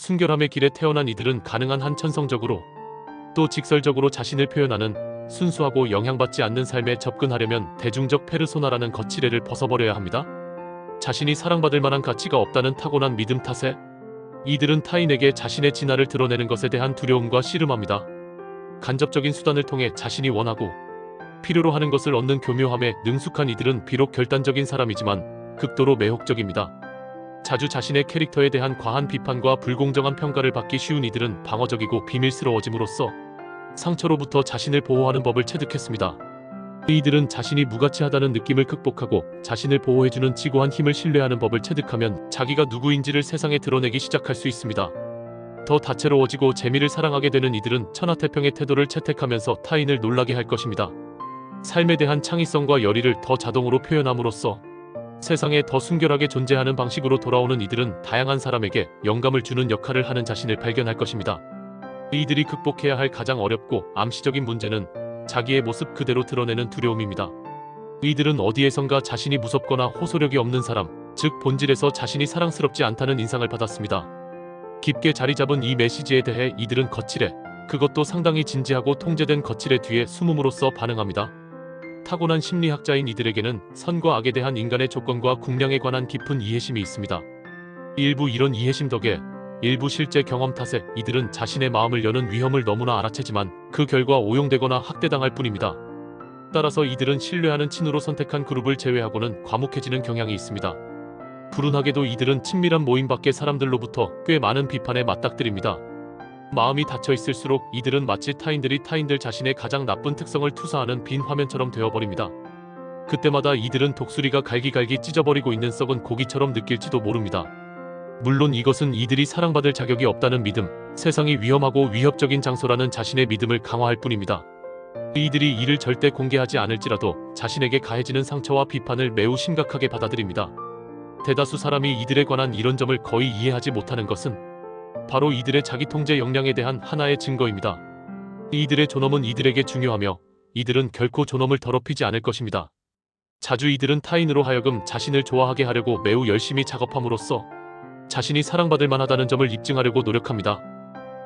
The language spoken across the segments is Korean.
순결함의 길에 태어난 이들은 가능한 한 천성적으로 또 직설적으로 자신을 표현하는 순수하고 영향받지 않는 삶에 접근하려면 대중적 페르소나라는 거칠애를 벗어버려야 합니다. 자신이 사랑받을 만한 가치가 없다는 타고난 믿음 탓에 이들은 타인에게 자신의 진화를 드러내는 것에 대한 두려움과 씨름합니다. 간접적인 수단을 통해 자신이 원하고 필요로 하는 것을 얻는 교묘함에 능숙한 이들은 비록 결단적인 사람이지만 극도로 매혹적입니다. 자주 자신의 캐릭터에 대한 과한 비판과 불공정한 평가를 받기 쉬운 이들은 방어적이고 비밀스러워짐으로써 상처로부터 자신을 보호하는 법을 체득했습니다. 이들은 자신이 무가치하다는 느낌을 극복하고 자신을 보호해주는 지고한 힘을 신뢰하는 법을 체득하면 자기가 누구인지를 세상에 드러내기 시작할 수 있습니다. 더 다채로워지고 재미를 사랑하게 되는 이들은 천하태평의 태도를 채택하면서 타인을 놀라게 할 것입니다. 삶에 대한 창의성과 열의를 더 자동으로 표현함으로써 세상에 더 순결하게 존재하는 방식으로 돌아오는 이들은 다양한 사람에게 영감을 주는 역할을 하는 자신을 발견할 것입니다. 이들이 극복해야 할 가장 어렵고 암시적인 문제는 자기의 모습 그대로 드러내는 두려움입니다. 이들은 어디에선가 자신이 무섭거나 호소력이 없는 사람, 즉 본질에서 자신이 사랑스럽지 않다는 인상을 받았습니다. 깊게 자리 잡은 이 메시지에 대해 이들은 거칠애, 그것도 상당히 진지하고 통제된 거칠애 뒤에 숨음으로써 반응합니다. 타고난 심리학자인 이들에게는 선과 악에 대한 인간의 조건과 궁량에 관한 깊은 이해심이 있습니다. 일부 이런 이해심 덕에 일부 실제 경험 탓에 이들은 자신의 마음을 여는 위험을 너무나 알아채지만 그 결과 오용되거나 학대당할 뿐입니다. 따라서 이들은 신뢰하는 친으로 선택한 그룹을 제외하고는 과묵해지는 경향이 있습니다. 불운하게도 이들은 친밀한 모임 밖의 사람들로부터 꽤 많은 비판에 맞닥뜨립니다. 마음이 닫혀 있을수록 이들은 마치 타인들이 타인들 자신의 가장 나쁜 특성을 투사하는 빈 화면처럼 되어버립니다. 그때마다 이들은 독수리가 갈기갈기 찢어버리고 있는 썩은 고기처럼 느낄지도 모릅니다. 물론 이것은 이들이 사랑받을 자격이 없다는 믿음, 세상이 위험하고 위협적인 장소라는 자신의 믿음을 강화할 뿐입니다. 이들이 이를 절대 공개하지 않을지라도 자신에게 가해지는 상처와 비판을 매우 심각하게 받아들입니다. 대다수 사람이 이들에 관한 이런 점을 거의 이해하지 못하는 것은 바로 이들의 자기통제 역량에 대한 하나의 증거입니다. 이들의 존엄은 이들에게 중요하며 이들은 결코 존엄을 더럽히지 않을 것입니다. 자주 이들은 타인으로 하여금 자신을 좋아하게 하려고 매우 열심히 작업함으로써 자신이 사랑받을 만하다는 점을 입증하려고 노력합니다.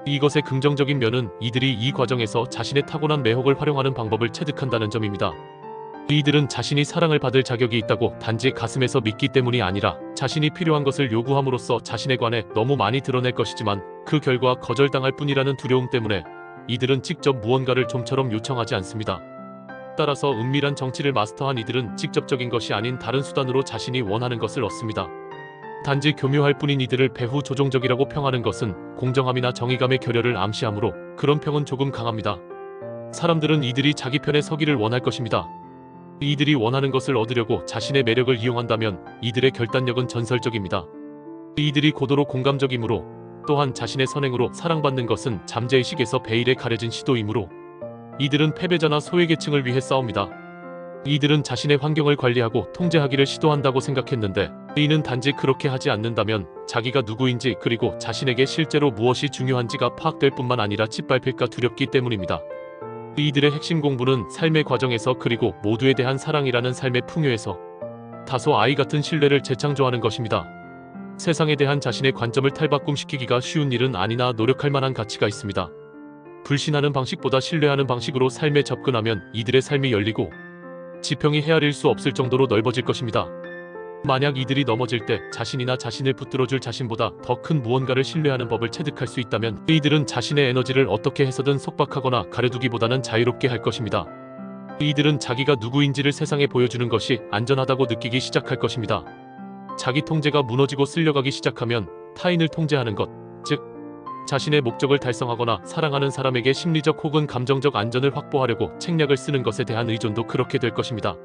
이것의 긍정적인 면은 이들이 이 과정에서 자신의 타고난 매혹을 활용하는 방법을 체득한다는 점입니다. 이들은 자신이 사랑을 받을 자격이 있다고 단지 가슴에서 믿기 때문이 아니라 자신이 필요한 것을 요구함으로써 자신에 관해 너무 많이 드러낼 것이지만 그 결과 거절당할 뿐이라는 두려움 때문에 이들은 직접 무언가를 좀처럼 요청하지 않습니다. 따라서 은밀한 정치를 마스터한 이들은 직접적인 것이 아닌 다른 수단으로 자신이 원하는 것을 얻습니다. 단지 교묘할 뿐인 이들을 배후 조종적이라고 평하는 것은 공정함이나 정의감의 결여를 암시하므로 그런 평은 조금 강합니다. 사람들은 이들이 자기 편에 서기를 원할 것입니다. 이들이 원하는 것을 얻으려고 자신의 매력을 이용한다면 이들의 결단력은 전설적입니다. 이들이 고도로 공감적이므로 또한 자신의 선행으로 사랑받는 것은 잠재의식에서 베일에 가려진 시도이므로 이들은 패배자나 소외계층을 위해 싸웁니다. 이들은 자신의 환경을 관리하고 통제하기를 시도한다고 생각했는데 이는 단지 그렇게 하지 않는다면 자기가 누구인지 그리고 자신에게 실제로 무엇이 중요한지가 파악될 뿐만 아니라 짓밟힐까 두렵기 때문입니다. 이들의 핵심 공부는 삶의 과정에서 그리고 모두에 대한 사랑이라는 삶의 풍요에서 다소 아이 같은 신뢰를 재창조하는 것입니다. 세상에 대한 자신의 관점을 탈바꿈시키기가 쉬운 일은 아니나 노력할 만한 가치가 있습니다. 불신하는 방식보다 신뢰하는 방식으로 삶에 접근하면 이들의 삶이 열리고 지평이 헤아릴 수 없을 정도로 넓어질 것입니다. 만약 이들이 넘어질 때 자신이나 자신을 붙들어줄 자신보다 더 큰 무언가를 신뢰하는 법을 체득할 수 있다면 이들은 자신의 에너지를 어떻게 해서든 속박하거나 가려두기보다는 자유롭게 할 것입니다. 이들은 자기가 누구인지를 세상에 보여주는 것이 안전하다고 느끼기 시작할 것입니다. 자기 통제가 무너지고 쓸려가기 시작하면 타인을 통제하는 것, 즉 자신의 목적을 달성하거나 사랑하는 사람에게 심리적 혹은 감정적 안전을 확보하려고 책략을 쓰는 것에 대한 의존도 그렇게 될 것입니다.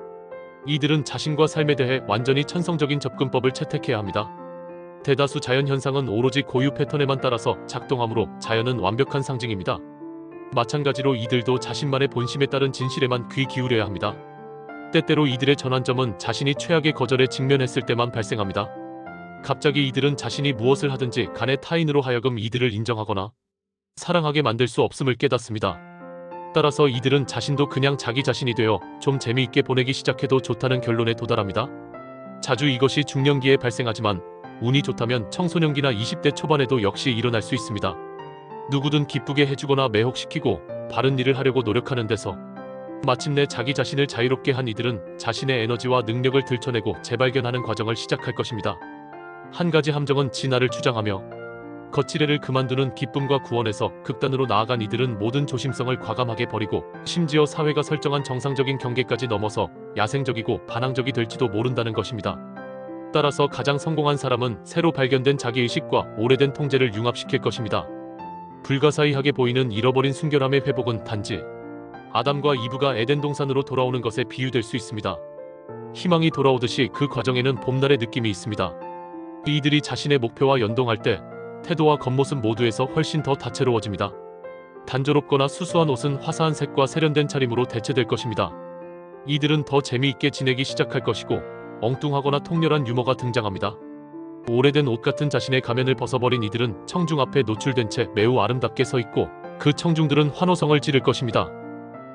이들은 자신과 삶에 대해 완전히 천성적인 접근법을 채택해야 합니다. 대다수 자연현상은 오로지 고유 패턴에만 따라서 작동하므로 자연은 완벽한 상징입니다. 마찬가지로 이들도 자신만의 본심에 따른 진실에만 귀 기울여야 합니다. 때때로 이들의 전환점은 자신이 최악의 거절에 직면했을 때만 발생합니다. 갑자기 이들은 자신이 무엇을 하든지 간에 타인으로 하여금 이들을 인정하거나 사랑하게 만들 수 없음을 깨닫습니다. 따라서 이들은 자신도 그냥 자기 자신이 되어 좀 재미있게 보내기 시작해도 좋다는 결론에 도달합니다. 자주 이것이 중년기에 발생하지만 운이 좋다면 청소년기나 20대 초반에도 역시 일어날 수 있습니다. 누구든 기쁘게 해주거나 매혹시키고 바른 일을 하려고 노력하는 데서 마침내 자기 자신을 자유롭게 한 이들은 자신의 에너지와 능력을 들춰내고 재발견하는 과정을 시작할 것입니다. 한 가지 함정은 진화를 주장하며 거칠애를 그만두는 기쁨과 구원에서 극단으로 나아간 이들은 모든 조심성을 과감하게 버리고 심지어 사회가 설정한 정상적인 경계까지 넘어서 야생적이고 반항적이 될지도 모른다는 것입니다. 따라서 가장 성공한 사람은 새로 발견된 자기의식과 오래된 통제를 융합시킬 것입니다. 불가사의하게 보이는 잃어버린 순결함의 회복은 단지 아담과 이브가 에덴 동산으로 돌아오는 것에 비유될 수 있습니다. 희망이 돌아오듯이 그 과정에는 봄날의 느낌이 있습니다. 이들이 자신의 목표와 연동할 때 태도와 겉모습 모두에서 훨씬 더 다채로워집니다. 단조롭거나 수수한 옷은 화사한 색과 세련된 차림으로 대체될 것입니다. 이들은 더 재미있게 지내기 시작할 것이고 엉뚱하거나 통렬한 유머가 등장합니다. 오래된 옷 같은 자신의 가면을 벗어버린 이들은 청중 앞에 노출된 채 매우 아름답게 서 있고 그 청중들은 환호성을 지를 것입니다.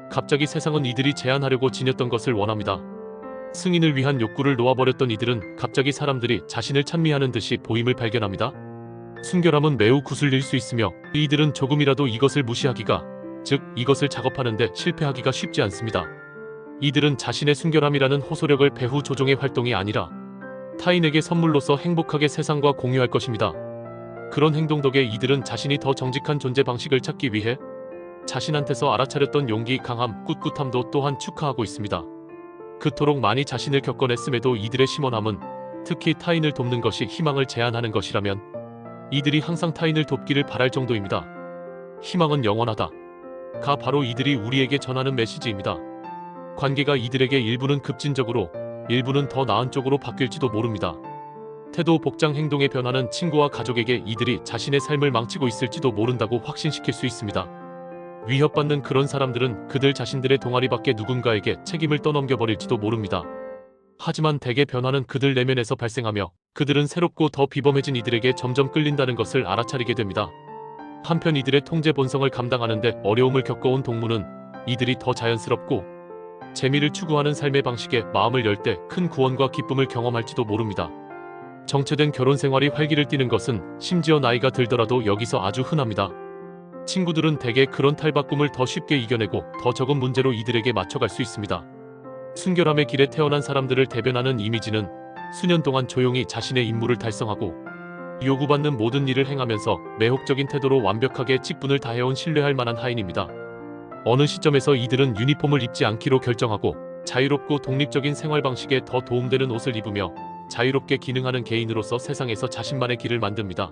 갑자기 세상은 이들이 제한하려고 지녔던 것을 원합니다. 승인을 위한 욕구를 놓아버렸던 이들은 갑자기 사람들이 자신을 찬미하는 듯이 보임을 발견합니다. 순결함은 매우 구슬릴 수 있으며 이들은 조금이라도 이것을 무시하기가, 즉 이것을 작업하는데 실패하기가 쉽지 않습니다. 이들은 자신의 순결함이라는 호소력을 배후 조종의 활동이 아니라 타인에게 선물로서 행복하게 세상과 공유할 것입니다. 그런 행동 덕에 이들은 자신이 더 정직한 존재 방식을 찾기 위해 자신한테서 알아차렸던 용기, 강함, 꿋꿋함도 또한 축하하고 있습니다. 그토록 많이 자신을 겪어냈음에도 이들의 심원함은 특히 타인을 돕는 것이 희망을 제한하는 것이라면 이들이 항상 타인을 돕기를 바랄 정도입니다. 희망은 영원하다. 가 바로 이들이 우리에게 전하는 메시지입니다. 관계가 이들에게 일부는 급진적으로, 일부는 더 나은 쪽으로 바뀔지도 모릅니다. 태도, 복장, 행동의 변화는 친구와 가족에게 이들이 자신의 삶을 망치고 있을지도 모른다고 확신시킬 수 있습니다. 위협받는 그런 사람들은 그들 자신들의 동아리 밖에 누군가에게 책임을 떠넘겨버릴지도 모릅니다. 하지만 대개 변화는 그들 내면에서 발생하며 그들은 새롭고 더 비범해진 이들에게 점점 끌린다는 것을 알아차리게 됩니다. 한편 이들의 통제 본성을 감당하는데 어려움을 겪어온 동무는 이들이 더 자연스럽고 재미를 추구하는 삶의 방식에 마음을 열 때 큰 구원과 기쁨을 경험할지도 모릅니다. 정체된 결혼 생활이 활기를 띠는 것은 심지어 나이가 들더라도 여기서 아주 흔합니다. 친구들은 대개 그런 탈바꿈을 더 쉽게 이겨내고 더 적은 문제로 이들에게 맞춰갈 수 있습니다. 순결함의 길에 태어난 사람들을 대변하는 이미지는 수년 동안 조용히 자신의 임무를 달성하고 요구받는 모든 일을 행하면서 매혹적인 태도로 완벽하게 직분을 다해온 신뢰할 만한 하인입니다. 어느 시점에서 이들은 유니폼을 입지 않기로 결정하고 자유롭고 독립적인 생활 방식에 더 도움되는 옷을 입으며 자유롭게 기능하는 개인으로서 세상에서 자신만의 길을 만듭니다.